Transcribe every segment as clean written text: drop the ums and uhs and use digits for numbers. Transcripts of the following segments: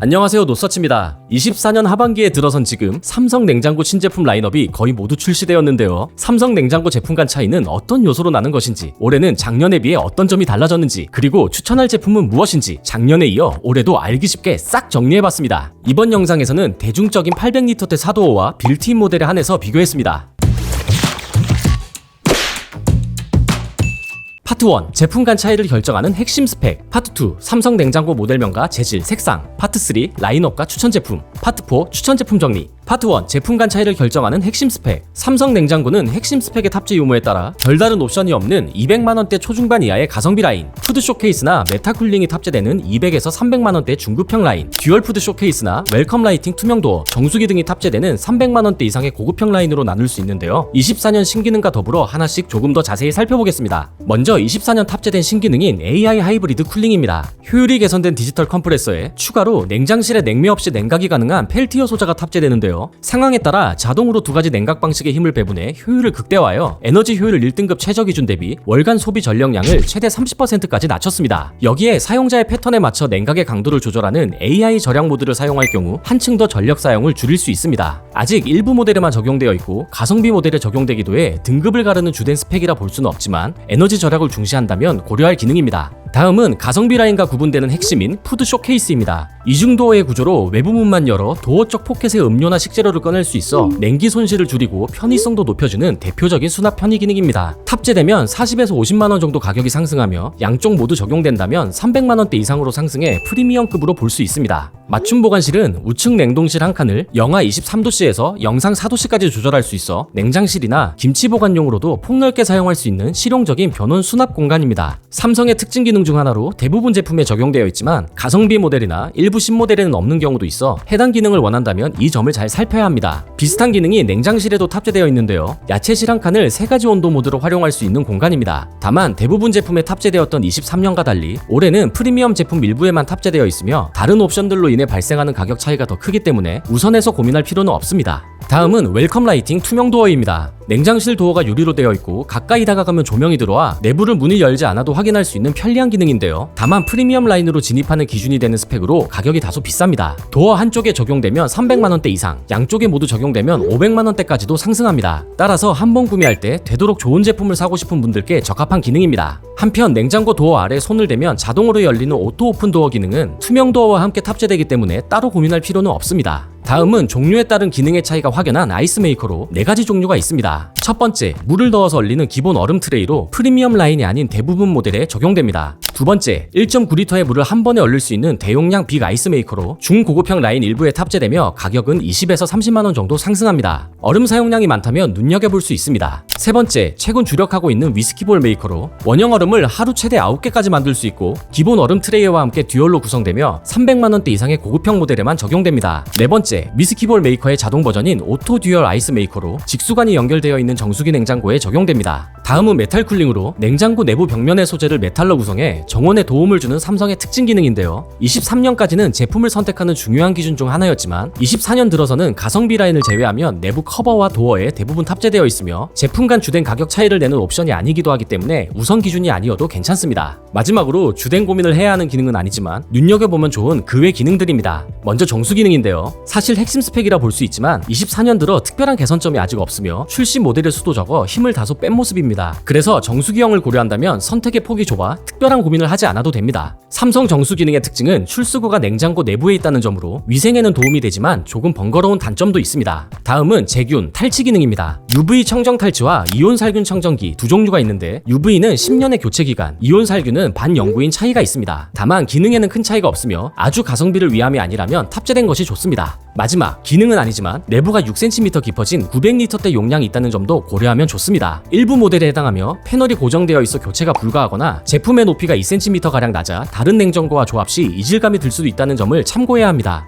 안녕하세요, 노서치입니다. 24년 하반기에 들어선 지금 삼성 냉장고 신제품 라인업이 거의 모두 출시되었는데요. 삼성 냉장고 제품 간 차이는 어떤 요소로 나는 것인지, 올해는 작년에 비해 어떤 점이 달라졌는지, 그리고 추천할 제품은 무엇인지 작년에 이어 올해도 알기 쉽게 싹 정리해봤습니다. 이번 영상에서는 대중적인 800L대 사도어와 빌트인 모델에 한해서 비교했습니다. 파트 1. 제품 간 차이를 결정하는 핵심 스펙. 파트 2. 삼성 냉장고 모델명과 재질, 색상. 파트 3. 라인업과 추천 제품. 파트 4. 추천 제품 정리. 파트 1. 제품 간 차이를 결정하는 핵심 스펙. 삼성 냉장고는 핵심 스펙의 탑재 유무에 따라 별다른 옵션이 없는 200만원대 초중반 이하의 가성비 라인, 푸드 쇼케이스나 메타 쿨링이 탑재되는 200에서 300만원대 중급형 라인, 듀얼 푸드 쇼케이스나 웰컴 라이팅 투명 도어, 정수기 등이 탑재되는 300만원대 이상의 고급형 라인으로 나눌 수 있는데요. 24년 신기능과 더불어 하나씩 조금 더 자세히 살펴보겠습니다. 먼저 24년 탑재된 신기능인 AI 하이브리드 쿨링입니다. 효율이 개선된 디지털 컴프레서에 추가로 냉장실에 냉매 없이 냉각이 가능한 펠티어 소자가 탑재되는데요. 상황에 따라 자동으로 두 가지 냉각 방식의 힘을 배분해 효율을 극대화하여 에너지 효율 1등급 최저 기준 대비 월간 소비 전력량을 최대 30%까지 낮췄습니다. 여기에 사용자의 패턴에 맞춰 냉각의 강도를 조절하는 AI 절약 모드를 사용할 경우 한층 더 전력 사용을 줄일 수 있습니다. 아직 일부 모델에만 적용되어 있고 가성비 모델에 적용되기도 해 등급을 가르는 주된 스펙이라 볼 수는 없지만 에너지 절약을 중시한다면 고려할 기능입니다. 다음은 가성비 라인과 구분되는 핵심인 푸드 쇼케이스입니다. 이중도어의 구조로 외부문만 열어 도어 쪽 포켓에 음료나 식재료를 꺼낼 수 있어 냉기 손실을 줄이고 편의성도 높여주는 대표적인 수납 편의 기능입니다. 탑재되면 40에서 50만원 정도 가격이 상승하며 양쪽 모두 적용된다면 300만원대 이상으로 상승해 프리미엄급으로 볼 수 있습니다. 맞춤 보관실은 우측 냉동실 한 칸을 영하 23도씨에서 영상 4도씨까지 조절할 수 있어 냉장실이나 김치 보관용으로도 폭넓게 사용할 수 있는 실용적인 변온 수납 공간입니다. 삼성의 특징 기능 중 하나로 대부분 제품에 적용되어 있지만 가성비 모델이나 일부 신모델에는 없는 경우도 있어 해당 기능을 원한다면 이 점을 잘 살펴야 합니다. 비슷한 기능이 냉장실에도 탑재되어 있는데요. 야채실 한 칸을 3가지 온도 모드로 활용할 수 있는 공간입니다. 다만 대부분 제품에 탑재되었던 23년과 달리 올해는 프리미엄 제품 일부에만 탑재되어 있으며 다른 옵션들로 인해 발생하는 가격 차이가 더 크기 때문에 우선해서 고민할 필요는 없습니다. 다음은 웰컴 라이팅 투명 도어입니다. 냉장실 도어가 유리로 되어 있고 가까이 다가가면 조명이 들어와 내부를 문을 열지 않아도 확인할 수 있는 편리한 기능인데요. 다만 프리미엄 라인으로 진입하는 기준이 되는 스펙으로 가격이 다소 비쌉니다. 도어 한쪽에 적용되면 300만원대 이상, 양쪽에 모두 적용되면 500만원대까지도 상승합니다. 따라서 한 번 구매할 때 되도록 좋은 제품을 사고 싶은 분들께 적합한 기능입니다. 한편 냉장고 도어 아래 손을 대면 자동으로 열리는 오토 오픈 도어 기능은 투명 도어와 함께 탑재되기 때문에 따로 고민할 필요는 없습니다. 다음은 종류에 따른 기능의 차이가 확연한 아이스 메이커로 4가지 종류가 있습니다. 첫 번째, 물을 넣어서 얼리는 기본 얼음 트레이로 프리미엄 라인이 아닌 대부분 모델에 적용됩니다. 두 번째, 1.9L의 물을 한 번에 얼릴 수 있는 대용량 빅 아이스 메이커로 중고급형 라인 일부에 탑재되며 가격은 20에서 30만원 정도 상승합니다. 얼음 사용량이 많다면 눈여겨볼 수 있습니다. 세 번째, 최근 주력하고 있는 위스키볼 메이커로 원형 얼음을 하루 최대 9개까지 만들 수 있고 기본 얼음 트레이와 함께 듀얼로 구성되며 300만원대 이상의 고급형 모델에만 적용됩니다. 네 번째, 위스키볼 메이커의 자동 버전인 오토 듀얼 아이스 메이커로 직수관이 연결되어 있는 정수기 냉장고에 적용됩니다. 다음은 메탈 쿨링으로 냉장고 내부 벽면의 소재를 메탈로 구성해 정온에 도움을 주는 삼성의 특징 기능인데요. 23년까지는 제품을 선택하는 중요한 기준 중 하나였지만 24년 들어서는 가성비 라인을 제외하면 내부 커버와 도어에 대부분 탑재되어 있으며 제품 간 주된 가격 차이를 내는 옵션이 아니기도 하기 때문에 우선 기준이 아니어도 괜찮습니다. 마지막으로 주된 고민을 해야 하는 기능은 아니지만 눈여겨보면 좋은 그 외 기능들입니다. 먼저 정수 기능인데요. 사실 핵심 스펙이라 볼 수 있지만 24년 들어 특별한 개선점이 아직 없으며 출시 모델의 수도 적어 힘을 다소 뺀 모습입니다. 그래서 정수기형을 고려한다면 선택의 폭이 좁아 특별한 고민을 하지 않아도 됩니다. 삼성 정수 기능의 특징은 출수구가 냉장고 내부에 있다는 점으로 위생에는 도움이 되지만 조금 번거로운 단점도 있습니다. 다음은 제균, 탈취 기능입니다. UV 청정 탈취와 이온 살균 청정기 두 종류가 있는데 UV는 10년의 교체 기간, 이온 살균은 반영구인 차이가 있습니다. 다만 기능에는 큰 차이가 없으며 아주 가성비를 위함이 아니라면 탑재된 것이 좋습니다. 마지막, 기능은 아니지만 내부가 6cm 깊어진 900L대 용량이 있다는 점도 고려하면 좋습니다. 일부 모델에 해당하며 패널이 고정되어 있어 교체가 불가하거나 제품의 높이가 2cm가량 낮아 다른 냉장고와 조합 시 이질감이 들 수도 있다는 점을 참고해야 합니다.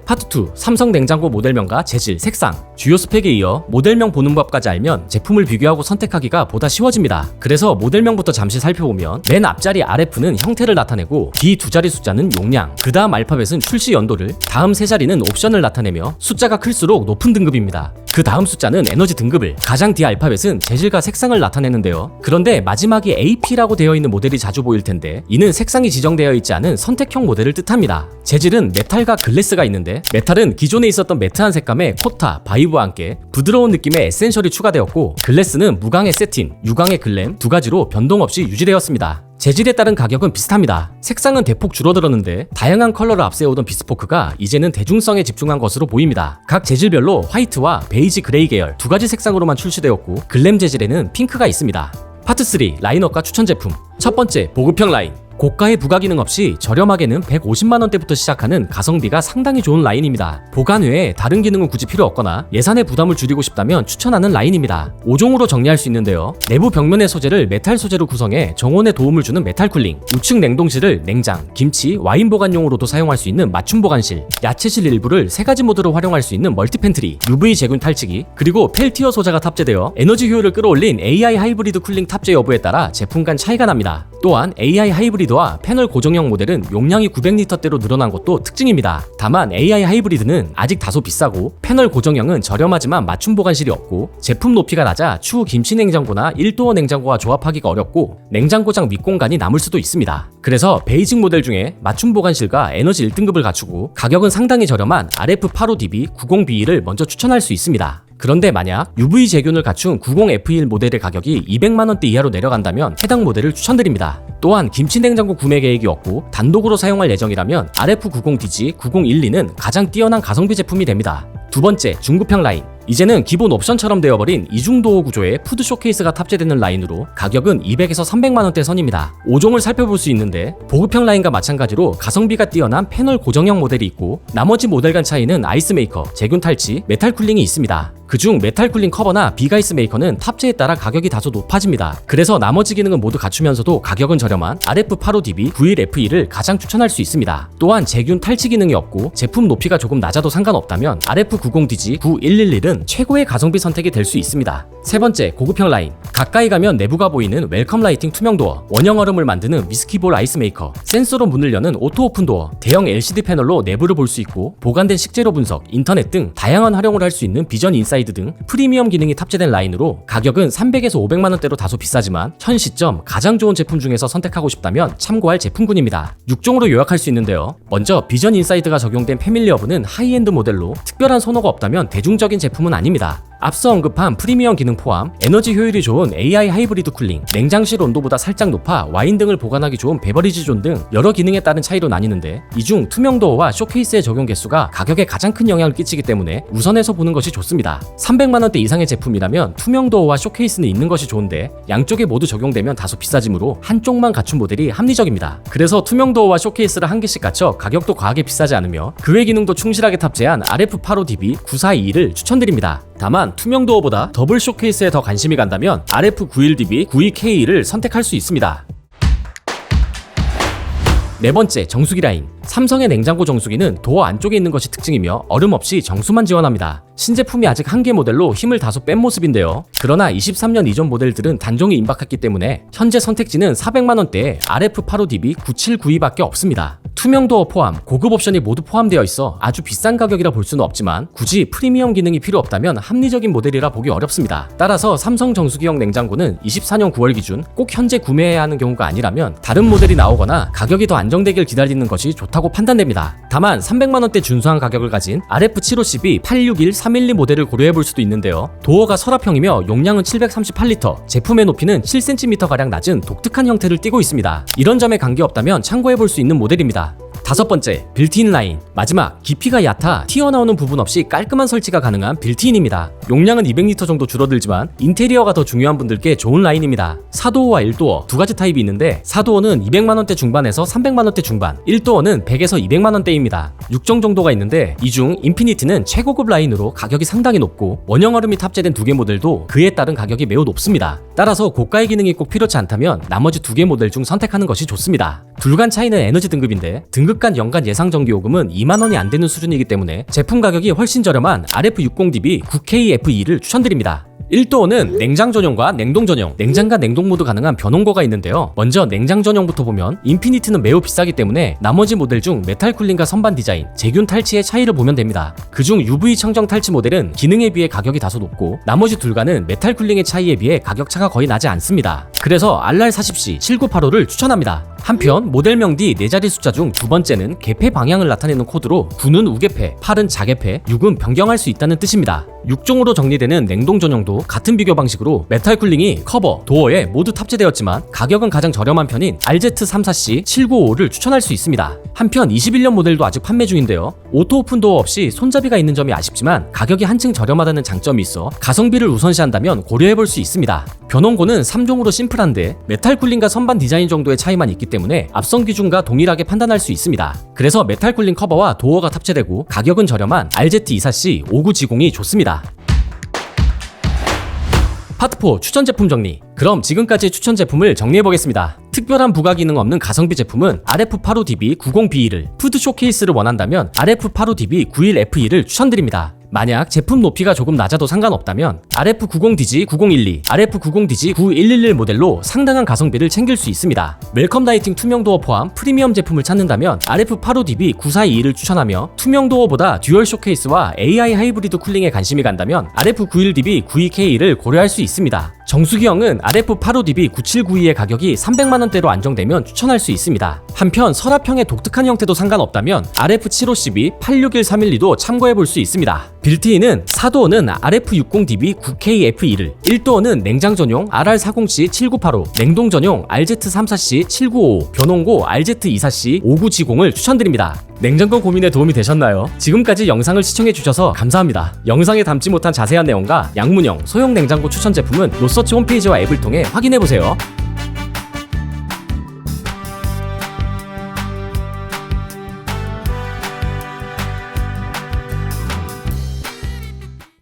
파트 2. 삼성 냉장고 모델명과 재질, 색상. 주요 스펙에 이어 모델명 보는 법까지 알면 제품을 비교하고 선택하기가 보다 쉬워집니다. 그래서 모델명부터 잠시 살펴보면 맨 앞자리 RF는 형태를 나타내고 뒤 두 자리 숫자는 용량, 그 다음 알파벳은 출시 연도를, 다음 세 자리는 옵션을 나타내며 숫자가 클수록 높은 등급입니다. 그 다음 숫자는 에너지 등급을, 가장 뒤 알파벳은 재질과 색상을 나타내는데요. 그런데 마지막이 AP라고 되어 있는 모델이 자주 보일 텐데 이는 색상이 지정되어 있지 않은 선택형 모델을 뜻합니다. 재질은 메탈과 글래스가 있는데 메탈은 기존에 있었던 매트한 색감의 코타, 바이브와 함께 부드러운 느낌의 에센셜이 추가되었고 글래스는 무광의 세틴, 유광의 글램 두 가지로 변동 없이 유지되었습니다. 재질에 따른 가격은 비슷합니다. 색상은 대폭 줄어들었는데 다양한 컬러를 앞세우던 비스포크가 이제는 대중성에 집중한 것으로 보입니다. 각 재질별로 화이트와 베이지 그레이 계열 두 가지 색상으로만 출시되었고 글램 재질에는 핑크가 있습니다. 파트 3 라인업과 추천 제품. 첫 번째, 보급형 라인. 고가의 부가 기능 없이 저렴하게는 150만원대부터 시작하는 가성비가 상당히 좋은 라인입니다. 보관 외에 다른 기능은 굳이 필요 없거나 예산의 부담을 줄이고 싶다면 추천하는 라인입니다. 5종으로 정리할 수 있는데요. 내부 벽면의 소재를 메탈 소재로 구성해 정원에 도움을 주는 메탈 쿨링, 우측 냉동실을 냉장, 김치, 와인 보관용으로도 사용할 수 있는 맞춤 보관실, 야채실 일부를 3가지 모드로 활용할 수 있는 멀티 팬트리, UV 제균 탈취기, 그리고 펠티어 소자가 탑재되어 에너지 효율을 끌어올린 AI 하이브리드 쿨링 탑재 여부에 따라 제품 간 차이가 납니다. 또한 AI 하이브리드와 패널 고정형 모델은 용량이 900리터대로 늘어난 것도 특징입니다. 다만 AI 하이브리드는 아직 다소 비싸고 패널 고정형은 저렴하지만 맞춤 보관실이 없고 제품 높이가 낮아 추후 김치 냉장고나 1도어 냉장고와 조합하기가 어렵고 냉장고장 밑공간이 남을 수도 있습니다. 그래서 베이직 모델 중에 맞춤 보관실과 에너지 1등급을 갖추고 가격은 상당히 저렴한 RF85DB 90BE를 먼저 추천할 수 있습니다. 그런데 만약 UV 제균을 갖춘 90F1 모델의 가격이 200만원대 이하로 내려간다면 해당 모델을 추천드립니다. 또한 김치냉장고 구매 계획이 없고 단독으로 사용할 예정이라면 RF90DG 9012는 가장 뛰어난 가성비 제품이 됩니다. 두 번째, 중급형 라인. 이제는 기본 옵션처럼 되어버린 이중도어 구조의 푸드 쇼케이스가 탑재되는 라인으로 가격은 200에서 300만원대 선입니다. 5종을 살펴볼 수 있는데 보급형 라인과 마찬가지로 가성비가 뛰어난 패널 고정형 모델이 있고 나머지 모델 간 차이는 아이스메이커, 제균 탈취, 메탈 쿨링이 있습니다. 그중 메탈 쿨링 커버나 빅아이스 메이커는 탑재에 따라 가격이 다소 높아집니다. 그래서 나머지 기능은 모두 갖추면서도 가격은 저렴한 RF85DB 91F2를 가장 추천할 수 있습니다. 또한 제균 탈취 기능이 없고 제품 높이가 조금 낮아도 상관없다면 RF90DG 9111은 최고의 가성비 선택이 될 수 있습니다. 세 번째, 고급형 라인. 가까이 가면 내부가 보이는 웰컴 라이팅 투명 도어, 원형 얼음을 만드는 위스키볼 아이스 메이커, 센서로 문을 여는 오토 오픈 도어, 대형 LCD 패널로 내부를 볼 수 있고 보관된 식재료 분석, 인터넷 등 다양한 활용을 할 수 있는 비전 인사이드 등 프리미엄 기능이 탑재된 라인으로 가격은 300에서 500만원대로 다소 비싸지만 현 시점 가장 좋은 제품 중에서 선택하고 싶다면 참고할 제품군입니다. 6종으로 요약할 수 있는데요. 먼저 비전 인사이드가 적용된 패밀리 허브는 하이엔드 모델로 특별한 선호가 없다면 대중적인 제품은 아닙니다. 앞서 언급한 프리미엄 기능 포함 에너지 효율이 좋은 AI 하이브리드 쿨링, 냉장실 온도보다 살짝 높아 와인 등을 보관하기 좋은 베버리지 존 등 여러 기능에 따른 차이로 나뉘는데 이 중 투명 도어와 쇼케이스의 적용 개수가 가격에 가장 큰 영향을 끼치기 때문에 우선해서 보는 것이 좋습니다. 300만원대 이상의 제품이라면 투명 도어와 쇼케이스는 있는 것이 좋은데 양쪽에 모두 적용되면 다소 비싸지므로 한쪽만 갖춘 모델이 합리적입니다. 그래서 투명 도어와 쇼케이스를 한 개씩 갖춰 가격도 과하게 비싸지 않으며 그 외 기능도 충실하게 탑재한 RF85DB 9422를 추천드립니다. 다만 투명 도어보다 더블 쇼케이스에 더 관심이 간다면 RF91DB 92K를 선택할 수 있습니다. 네 번째, 정수기 라인. 삼성의 냉장고 정수기는 도어 안쪽에 있는 것이 특징이며 얼음 없이 정수만 지원합니다. 신제품이 아직 한 개 모델로 힘을 다소 뺀 모습인데요. 그러나 23년 이전 모델들은 단종이 임박했기 때문에 현재 선택지는 400만원대에 RF85DB 9792밖에 없습니다. 투명 도어 포함, 고급 옵션이 모두 포함되어 있어 아주 비싼 가격이라 볼 수는 없지만 굳이 프리미엄 기능이 필요 없다면 합리적인 모델이라 보기 어렵습니다. 따라서 삼성 정수기형 냉장고는 24년 9월 기준 꼭 현재 구매해야 하는 경우가 아니라면 다른 모델이 나오거나 가격이 더 안정되길 기다리는 것이 좋다고 판단됩니다. 다만 300만원대 준수한 가격을 가진 RF75CB 861312 모델을 고려해볼 수도 있는데요. 도어가 서랍형이며 용량은 738리터, 제품의 높이는 7cm가량 낮은 독특한 형태를 띠고 있습니다. 이런 점에 관계없다면 참고해볼 수 있는 모델입니다. 다섯 번째, 빌트인 라인. 마지막, 깊이가 얕아 튀어나오는 부분 없이 깔끔한 설치가 가능한 빌트인입니다. 용량은 200리터 정도 줄어들지만 인테리어가 더 중요한 분들께 좋은 라인입니다. 4도어와 1도어 두 가지 타입이 있는데 4도어는 200만원대 중반에서 300만원대 중반, 1도어는 100에서 200만원대입니다. 6종 정도가 있는데 이 중 인피니티는 최고급 라인으로 가격이 상당히 높고 원형 얼음이 탑재된 두 개 모델도 그에 따른 가격이 매우 높습니다. 따라서 고가의 기능이 꼭 필요치 않다면 나머지 두 개 모델 중 선택하는 것이 좋습니다. 둘 간 차이는 에너지 등급인데 등급 간 연간 예상 전기요금은 2만원이 안 되는 수준이기 때문에 제품 가격이 훨씬 저렴한 RF60DB 9KFE를 추천드립니다. 1도어는 냉장 전용과 냉동 전용, 냉장과 냉동 모드 가능한 변온고가 있는데요. 먼저 냉장 전용부터 보면 인피니트는 매우 비싸기 때문에 나머지 모델 중 메탈 쿨링과 선반 디자인, 제균 탈취의 차이를 보면 됩니다. 그중 UV 청정 탈취 모델은 기능에 비해 가격이 다소 높고 나머지 둘과는 메탈 쿨링의 차이에 비해 가격 차가 거의 나지 않습니다. 그래서 RR40C 7985를 추천합니다. 한편 모델명 뒤 4자리 숫자 중 두 번째는 개폐 방향을 나타내는 코드로 9는 우개폐, 8은 자개폐, 6은 변경할 수 있다는 뜻입니다. 6종으로 정리되는 냉동 전용도 같은 비교 방식으로 메탈 쿨링이 커버, 도어에 모두 탑재되었지만 가격은 가장 저렴한 편인 RZ34C 7955를 추천할 수 있습니다. 한편 21년 모델도 아직 판매 중인데요. 오토 오픈 도어 없이 손잡이가 있는 점이 아쉽지만 가격이 한층 저렴하다는 장점이 있어 가성비를 우선시한다면 고려해볼 수 있습니다. 변온고는 3종으로 심플한데 메탈 쿨링과 선반 디자인 정도의 차이만 있기 때문에 앞선 기준과 동일하게 판단할 수 있습니다. 그래서 메탈 쿨링 커버와 도어가 탑재되고 가격은 저렴한 RZ24C 5970이 좋습니다. 파트4 추천 제품 정리. 그럼 지금까지 추천 제품을 정리해보겠습니다. 특별한 부가 기능 없는 가성비 제품은 RF85DB90BE를, 푸드 쇼케이스를 원한다면 RF85DB91FE를 추천드립니다. 만약 제품 높이가 조금 낮아도 상관없다면 RF90DG9012, RF90DG9111 모델로 상당한 가성비를 챙길 수 있습니다. 웰컴 라이팅 투명 도어 포함 프리미엄 제품을 찾는다면 RF85DB9422를 추천하며 투명 도어보다 듀얼 쇼케이스와 AI 하이브리드 쿨링에 관심이 간다면 RF91DB92K를 고려할 수 있습니다. 정수기형은 RF85DB9792의 가격이 300만원대로 안정되면 추천할 수 있습니다. 한편 서랍형의 독특한 형태도 상관없다면 RF75CB861312도 참고해볼 수 있습니다. 빌트인은 4도어는 RF60DB9KFE를, 1도어는 냉장 전용 RR40C7985, 냉동 전용 RZ34C7955, 변온고 RZ24C5970을 추천드립니다. 냉장고 고민에 도움이 되셨나요? 지금까지 영상을 시청해주셔서 감사합니다. 영상에 담지 못한 자세한 내용과 양문형, 소형 냉장고 추천 제품은 노서치 홈페이지와 앱을 통해 확인해보세요.